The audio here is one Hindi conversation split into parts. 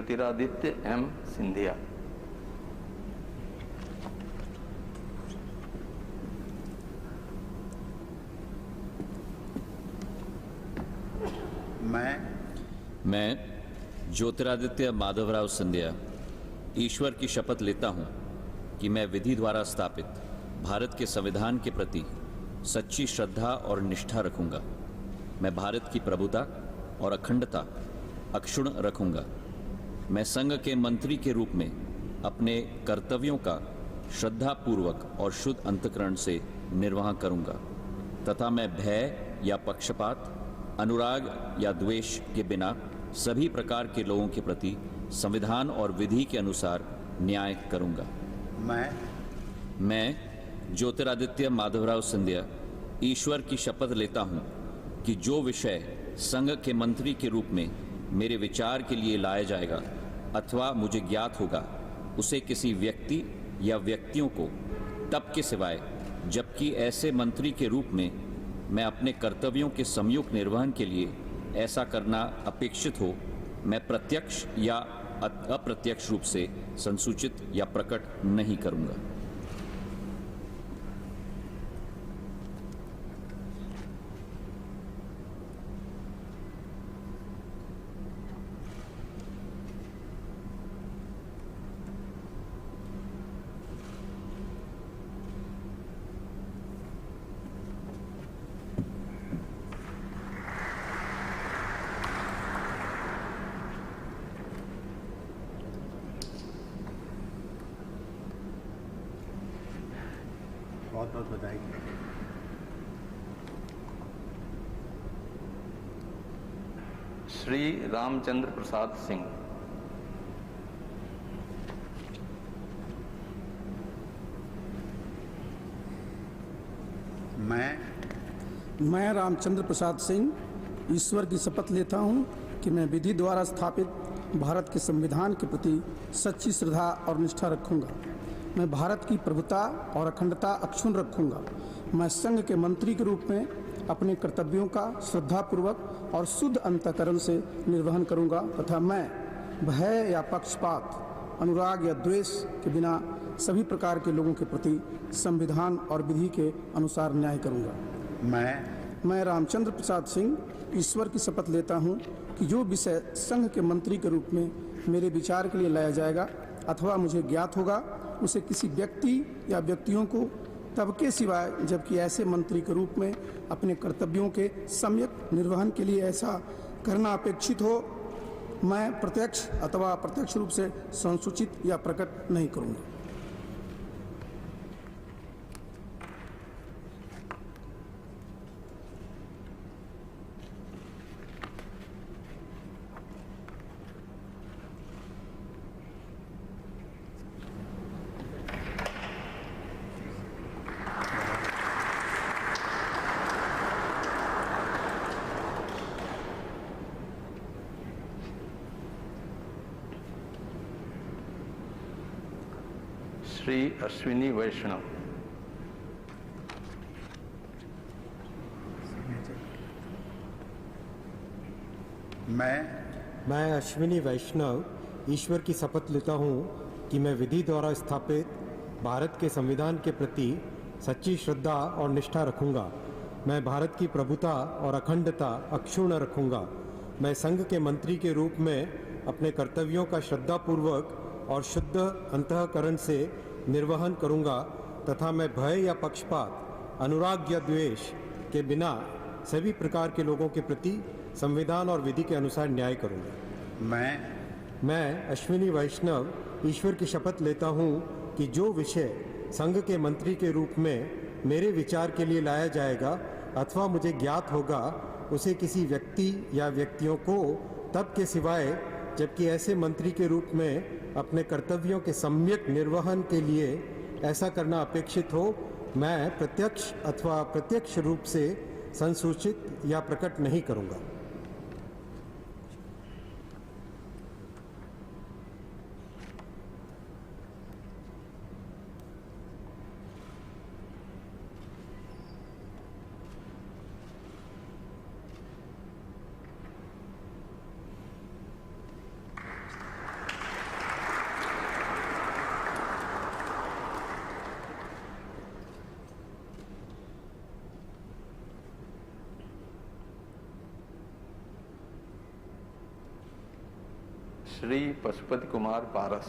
ज्योतिरादित्य एम सिंधिया। मैं ज्योतिरादित्य माधवराव सिंधिया ईश्वर की शपथ लेता हूं कि मैं विधि द्वारा स्थापित भारत के संविधान के प्रति सच्ची श्रद्धा और निष्ठा रखूंगा। मैं भारत की प्रभुता और अखंडता अक्षुण्ण रखूंगा। मैं संघ के मंत्री के रूप में अपने कर्तव्यों का श्रद्धापूर्वक और शुद्ध अंतःकरण से निर्वाह करूंगा तथा मैं भय या पक्षपात, अनुराग या द्वेष के बिना सभी प्रकार के लोगों के प्रति संविधान और विधि के अनुसार न्याय करूंगा। मैं ज्योतिरादित्य माधवराव सिंधिया ईश्वर की शपथ लेता हूं कि जो विषय संघ के मंत्री के रूप में मेरे विचार के लिए लाया जाएगा अथवा मुझे ज्ञात होगा, उसे किसी व्यक्ति या व्यक्तियों को तब के सिवाय जबकि ऐसे मंत्री के रूप में मैं अपने कर्तव्यों के सम्यक निर्वहन के लिए ऐसा करना अपेक्षित हो, मैं प्रत्यक्ष या अप्रत्यक्ष रूप से संसूचित या प्रकट नहीं करूंगा। बहुत बहुत बधाई। श्री रामचंद्र प्रसाद सिंह। मैं रामचंद्र प्रसाद सिंह ईश्वर की शपथ लेता हूं कि मैं विधि द्वारा स्थापित भारत के संविधान के प्रति सच्ची श्रद्धा और निष्ठा रखूंगा। मैं भारत की प्रभुता और अखंडता अक्षुण्ण रखूंगा। मैं संघ के मंत्री के रूप में अपने कर्तव्यों का श्रद्धापूर्वक और शुद्ध अंतःकरण से निर्वहन करूंगा तथा मैं भय या पक्षपात, अनुराग या द्वेष के बिना सभी प्रकार के लोगों के प्रति संविधान और विधि के अनुसार न्याय करूंगा। मैं रामचंद्र प्रसाद सिंह ईश्वर की शपथ लेता हूं कि जो विषय संघ के मंत्री के रूप में मेरे विचार के लिए लाया जाएगा अथवा मुझे ज्ञात होगा, उसे किसी व्यक्ति या व्यक्तियों को तब के सिवाय जबकि ऐसे मंत्री के रूप में अपने कर्तव्यों के सम्यक निर्वहन के लिए ऐसा करना अपेक्षित हो, मैं प्रत्यक्ष अथवा अप्रत्यक्ष रूप से संसूचित या प्रकट नहीं करूँगा। श्री अश्विनी वैष्णव। मैं अश्विनी वैष्णव ईश्वर की शपथ लेता हूँ कि मैं विधि द्वारा स्थापित भारत के संविधान के प्रति सच्ची श्रद्धा और निष्ठा रखूँगा। मैं भारत की प्रभुता और अखंडता अक्षुण्ण रखूँगा। मैं संघ के मंत्री के रूप में अपने कर्तव्यों का श्रद्धापूर्वक और शुद्ध अंतःकरण से निर्वहन करूँगा तथा मैं भय या पक्षपात, अनुराग या द्वेष के बिना सभी प्रकार के लोगों के प्रति संविधान और विधि के अनुसार न्याय करूँगा। मैं अश्विनी वैष्णव ईश्वर की शपथ लेता हूँ कि जो विषय संघ के मंत्री के रूप में मेरे विचार के लिए लाया जाएगा अथवा मुझे ज्ञात होगा, उसे किसी व्यक्ति या व्यक्तियों को तब के सिवाय जबकि ऐसे मंत्री के रूप में अपने कर्तव्यों के सम्यक निर्वहन के लिए ऐसा करना अपेक्षित हो, मैं प्रत्यक्ष अथवा अप्रत्यक्ष रूप से संसूचित या प्रकट नहीं करूँगा। श्री पशुपति कुमार पारस।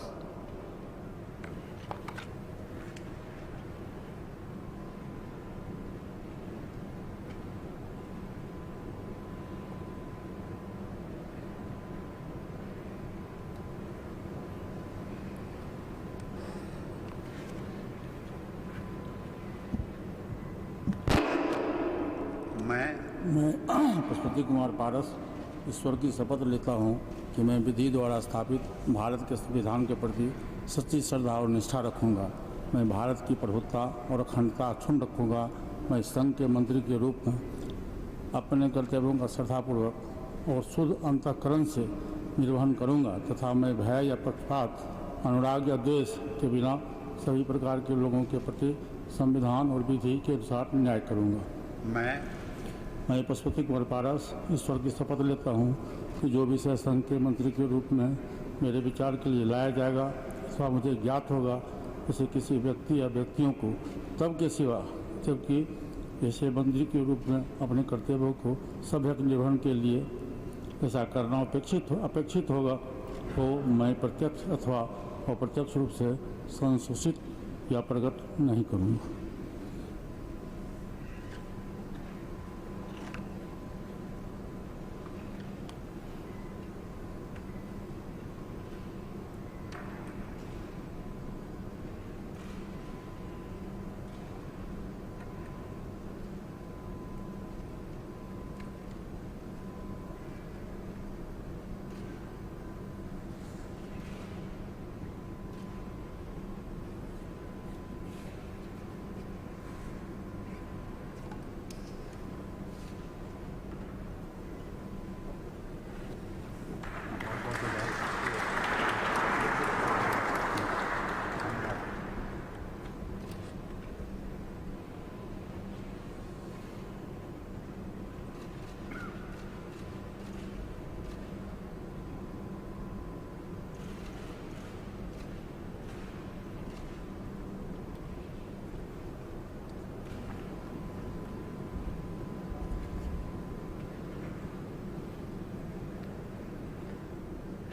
मैं पशुपति कुमार पारस ईश्वर की शपथ लेता हूँ कि मैं विधि द्वारा स्थापित भारत के संविधान के प्रति सच्ची श्रद्धा और निष्ठा रखूँगा। मैं भारत की प्रभुत्ता और अखंडता अक्षुण्ण रखूँगा। मैं संघ के मंत्री के रूप में अपने कर्तव्यों का श्रद्धापूर्वक और शुद्ध अंतःकरण से निर्वहन करूँगा तथा मैं भय या पक्षपात, अनुराग या द्वेष के बिना सभी प्रकार के लोगों के प्रति संविधान और विधि के अनुसार न्याय करूँगा। मैं पशुपति कुमार पारस ईश्वर की शपथ लेता हूँ कि जो विषय संघ के मंत्री के रूप में मेरे विचार के लिए लाया जाएगा अथवा मुझे ज्ञात होगा, उसे किसी व्यक्ति या व्यक्तियों को तब के सिवा जबकि ऐसे मंत्री के रूप में अपने कर्तव्यों को सभ्य निर्वहन के लिए ऐसा करना अपेक्षित होगा तो मैं प्रत्यक्ष अथवा अप्रत्यक्ष रूप से संसूचित या प्रकट नहीं करूँगा।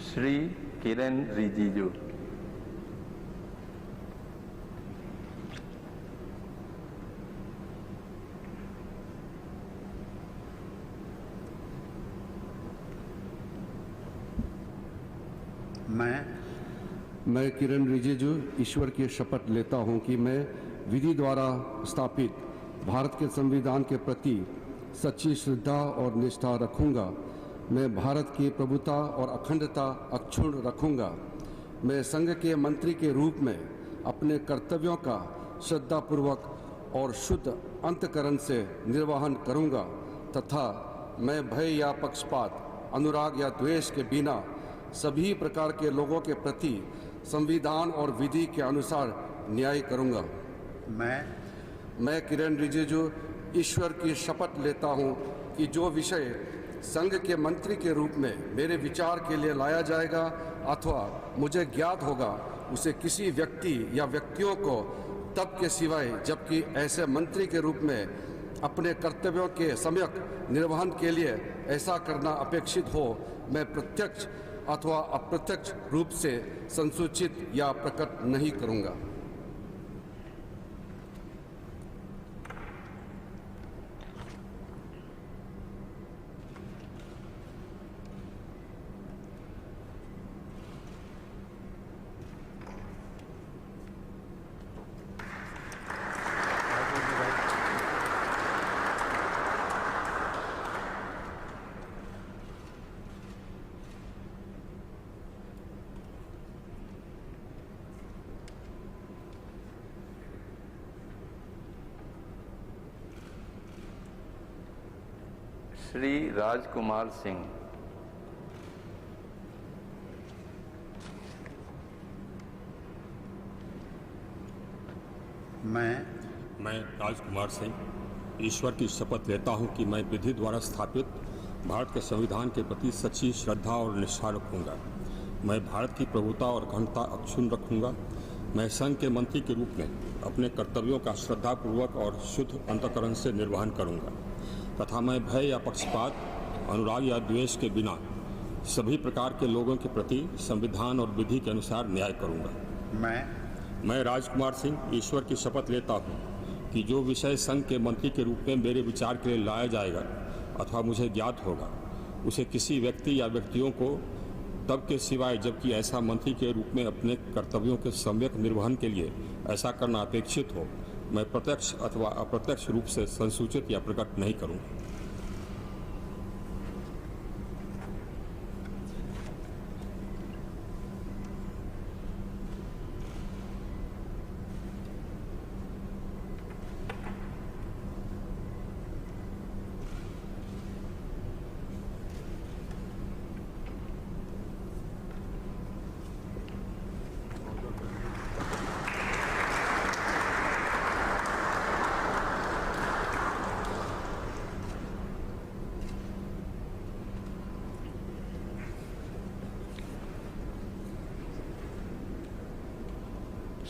श्री किरण रिजिजू। मैं किरण रिजिजू ईश्वर की शपथ लेता हूं कि मैं विधि द्वारा स्थापित भारत के संविधान के प्रति सच्ची श्रद्धा और निष्ठा रखूंगा। मैं भारत की प्रभुता और अखंडता अक्षुण्ण रखूंगा। मैं संघ के मंत्री के रूप में अपने कर्तव्यों का श्रद्धापूर्वक और शुद्ध अंतःकरण से निर्वहन करूंगा तथा मैं भय या पक्षपात, अनुराग या द्वेष के बिना सभी प्रकार के लोगों के प्रति संविधान और विधि के अनुसार न्याय करूंगा। मैं किरण रिजिजू ईश्वर की शपथ लेता हूं कि जो विषय संघ के मंत्री के रूप में मेरे विचार के लिए लाया जाएगा अथवा मुझे ज्ञात होगा, उसे किसी व्यक्ति या व्यक्तियों को तब के सिवाय जबकि ऐसे मंत्री के रूप में अपने कर्तव्यों के सम्यक निर्वहन के लिए ऐसा करना अपेक्षित हो, मैं प्रत्यक्ष अथवा अप्रत्यक्ष रूप से संसूचित या प्रकट नहीं करूंगा। श्री राजकुमार सिंह। मैं राजकुमार सिंह ईश्वर की शपथ लेता हूं कि मैं विधि द्वारा स्थापित भारत के संविधान के प्रति सच्ची श्रद्धा और निष्ठा रखूंगा। मैं भारत की प्रभुता और अखंडता अक्षुण्ण रखूंगा। मैं संघ के मंत्री के रूप में अपने कर्तव्यों का श्रद्धापूर्वक और शुद्ध अंतःकरण से निर्वहन करूंगा तथा मैं भय या पक्षपात, अनुराग या द्वेष के बिना सभी प्रकार के लोगों के प्रति संविधान और विधि के अनुसार न्याय करूंगा। मैं राजकुमार सिंह ईश्वर की शपथ लेता हूं कि जो विषय संघ के मंत्री के रूप में मेरे विचार के लिए लाया जाएगा अथवा मुझे ज्ञात होगा, उसे किसी व्यक्ति या व्यक्तियों को तब के सिवाय जबकि ऐसा मंत्री के रूप में अपने कर्तव्यों के सम्यक निर्वहन के लिए ऐसा करना अपेक्षित हो, मैं प्रत्यक्ष अथवा अप्रत्यक्ष रूप से संसूचित या प्रकट नहीं करूँगा।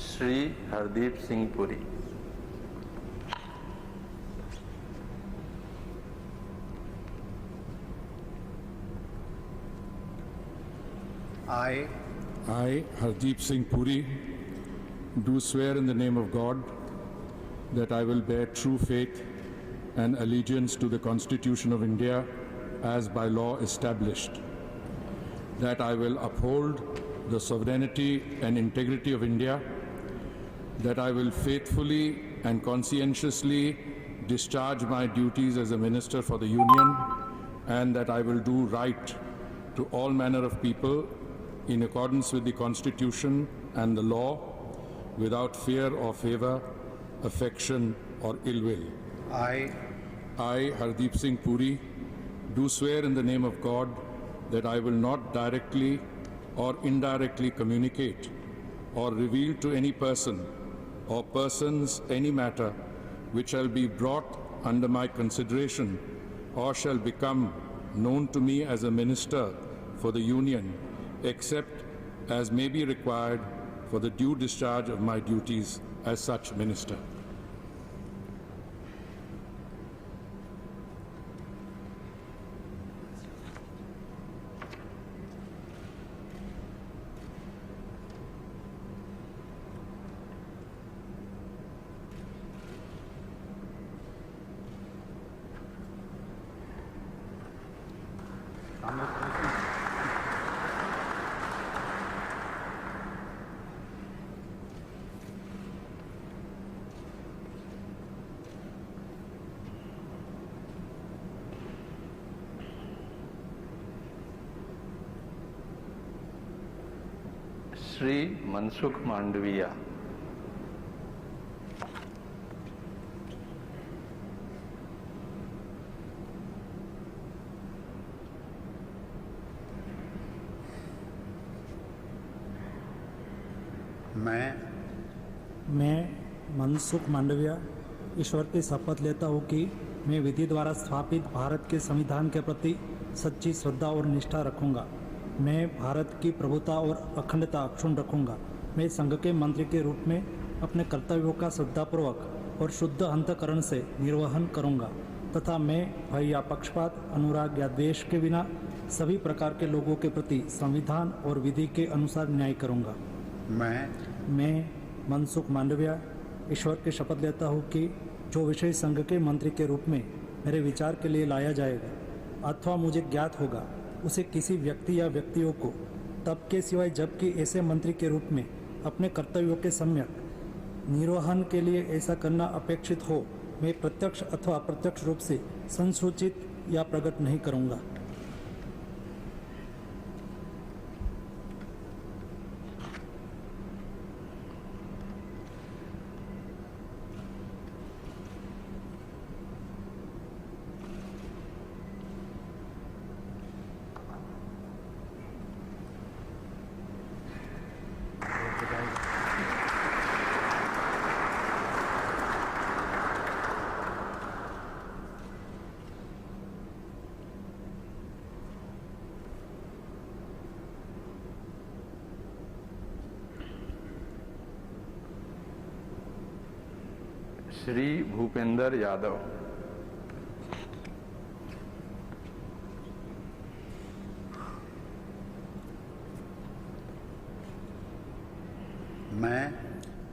Shri Hardeep Singh Puri. I, I, Hardeep Singh Puri, do swear in the name of God that I will bear true faith and allegiance to the Constitution of India as by law established, that I will uphold the sovereignty and integrity of India, that I will faithfully and conscientiously discharge my duties as a Minister for the Union, and that I will do right to all manner of people in accordance with the Constitution and the law, without fear or favor, affection or ill will. I, Hardeep Singh Puri, do swear in the name of God that I will not directly or indirectly communicate or reveal to any person or persons any matter which shall be brought under my consideration or shall become known to me as a Minister for the Union, except as may be required for the due discharge of my duties as such Minister. Shri Mansukh Mandaviya. मैं मनसुख मांडविया ईश्वर की शपथ लेता हूँ कि मैं विधि द्वारा स्थापित भारत के संविधान के प्रति सच्ची श्रद्धा और निष्ठा रखूँगा। मैं भारत की प्रभुता और अखंडता अक्षुण्ण रखूँगा। मैं संघ के मंत्री के रूप में अपने कर्तव्यों का श्रद्धापूर्वक और शुद्ध अंतःकरण से निर्वहन करूँगा तथा मैं भय या पक्षपात, अनुराग या द्वेष के बिना सभी प्रकार के लोगों के प्रति संविधान और विधि के अनुसार न्याय करूँगा। मैं मनसुख मांडविया ईश्वर की शपथ लेता हूँ कि जो विषय संघ के मंत्री के रूप में मेरे विचार के लिए लाया जाएगा अथवा मुझे ज्ञात होगा, उसे किसी व्यक्ति या व्यक्तियों को तब के सिवाय जबकि ऐसे मंत्री के रूप में अपने कर्तव्यों के सम्यक निर्वहन के लिए ऐसा करना अपेक्षित हो, मैं प्रत्यक्ष अथवा अप्रत्यक्ष रूप से संसूचित या प्रकट नहीं करूँगा। श्री भूपेंद्र यादव।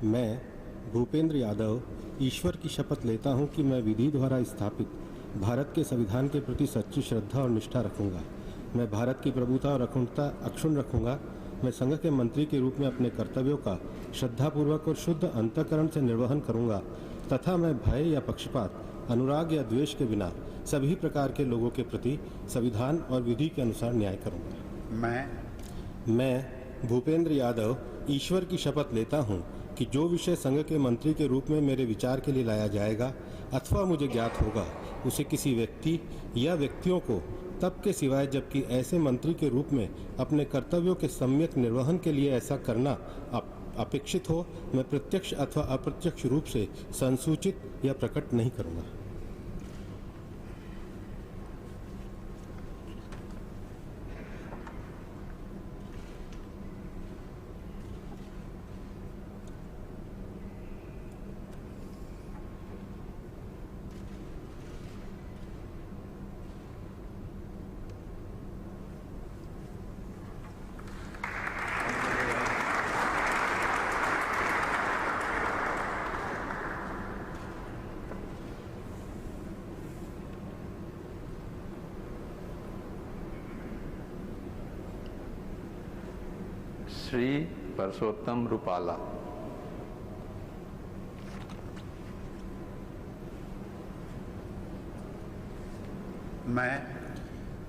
मैं भूपेंद्र यादव ईश्वर की शपथ लेता हूं कि मैं विधि द्वारा स्थापित भारत के संविधान के प्रति सच्ची श्रद्धा और निष्ठा रखूंगा। मैं भारत की प्रभुता और अखंडता अक्षुण्ण रखूंगा। मैं संघ के मंत्री के रूप में अपने कर्तव्यों का श्रद्धापूर्वक और शुद्ध अंतःकरण से निर्वहन करूंगा तथा मैं भय या पक्षपात, अनुराग या द्वेष के बिना सभी प्रकार के लोगों के प्रति संविधान और विधि के अनुसार न्याय करूंगा। मैं भूपेंद्र यादव ईश्वर की शपथ लेता हूं कि जो विषय संघ के मंत्री के रूप में मेरे विचार के लिए लाया जाएगा अथवा मुझे ज्ञात होगा, उसे किसी व्यक्ति या व्यक्तियों को तब के सिवाय जबकि ऐसे मंत्री के रूप में अपने कर्तव्यों के सम्यक निर्वहन के लिए ऐसा करना अपेक्षित हो, मैं प्रत्यक्ष अथवा अप्रत्यक्ष रूप से संसूचित या प्रकट नहीं करूंगा। श्री परसोत्तम रूपाला।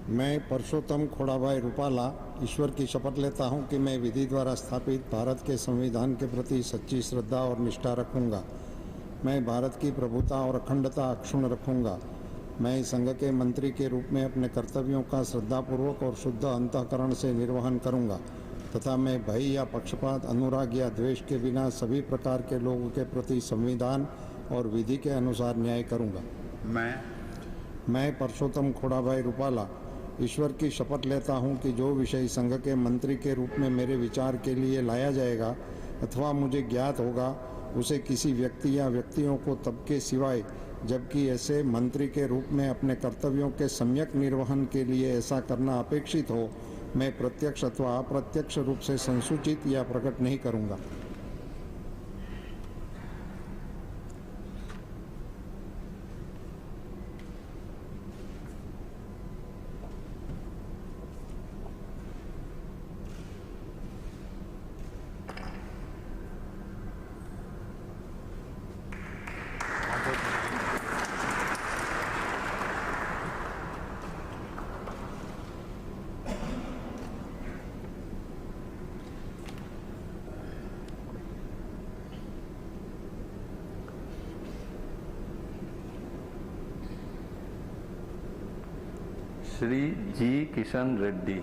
मैं परसोत्तम खोड़ाभाई रूपाला ईश्वर की शपथ लेता हूं कि मैं विधि द्वारा स्थापित भारत के संविधान के प्रति सच्ची श्रद्धा और निष्ठा रखूंगा। मैं भारत की प्रभुता और अखंडता अक्षुण्ण रखूंगा। मैं संघ के मंत्री के रूप में अपने कर्तव्यों का श्रद्धापूर्वक और शुद्ध अंतःकरण से निर्वहन करूंगा तथा मैं भय या पक्षपात, अनुराग या द्वेष के बिना सभी प्रकार के लोगों के प्रति संविधान और विधि के अनुसार न्याय करूंगा। मैं परसोत्तम खोड़ाभाई रूपाला ईश्वर की शपथ लेता हूं कि जो विषय संघ के मंत्री के रूप में मेरे विचार के लिए लाया जाएगा अथवा मुझे ज्ञात होगा, उसे किसी व्यक्ति या व्यक्तियों को तब के सिवाय जबकि ऐसे मंत्री के रूप में अपने कर्तव्यों के सम्यक निर्वहन के लिए ऐसा करना अपेक्षित हो, मैं प्रत्यक्ष अथवा अप्रत्यक्ष रूप से संसूचित या प्रकट नहीं करूंगा। श्री जी किशन रेड्डी।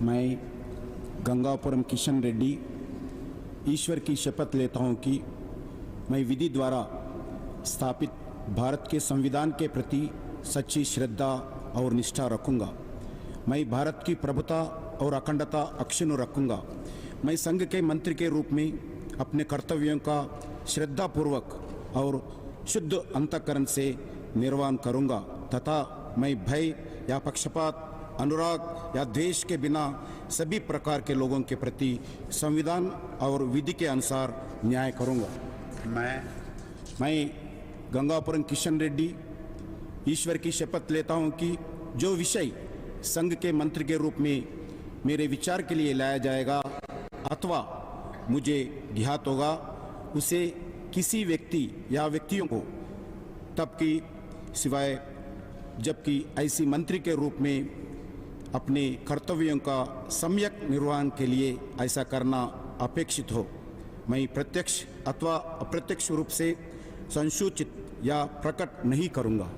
मैं गंगापुरम किशन रेड्डी ईश्वर की शपथ लेता हूं कि मैं विधि द्वारा स्थापित भारत के संविधान के प्रति सच्ची श्रद्धा और निष्ठा रखूंगा। मैं भारत की प्रभुता और अखंडता अक्षुण्ण रखूंगा। मैं संघ के मंत्री के रूप में अपने कर्तव्यों का श्रद्धापूर्वक और शुद्ध अंतःकरण से निर्वहन करूंगा तथा मैं भय या पक्षपात, अनुराग या द्वेष के बिना सभी प्रकार के लोगों के प्रति संविधान और विधि के अनुसार न्याय करूंगा। मैं गंगापुरम किशन रेड्डी ईश्वर की शपथ लेता हूं कि जो विषय संघ के मंत्री के रूप में मेरे विचार के लिए लाया जाएगा अथवा मुझे ज्ञात होगा, उसे किसी व्यक्ति या व्यक्तियों को तब की सिवाय जबकि ऐसी मंत्री के रूप में अपने कर्तव्यों का सम्यक निर्वहन के लिए ऐसा करना अपेक्षित हो, मैं प्रत्यक्ष अथवा अप्रत्यक्ष रूप से संसूचित या प्रकट नहीं करूंगा।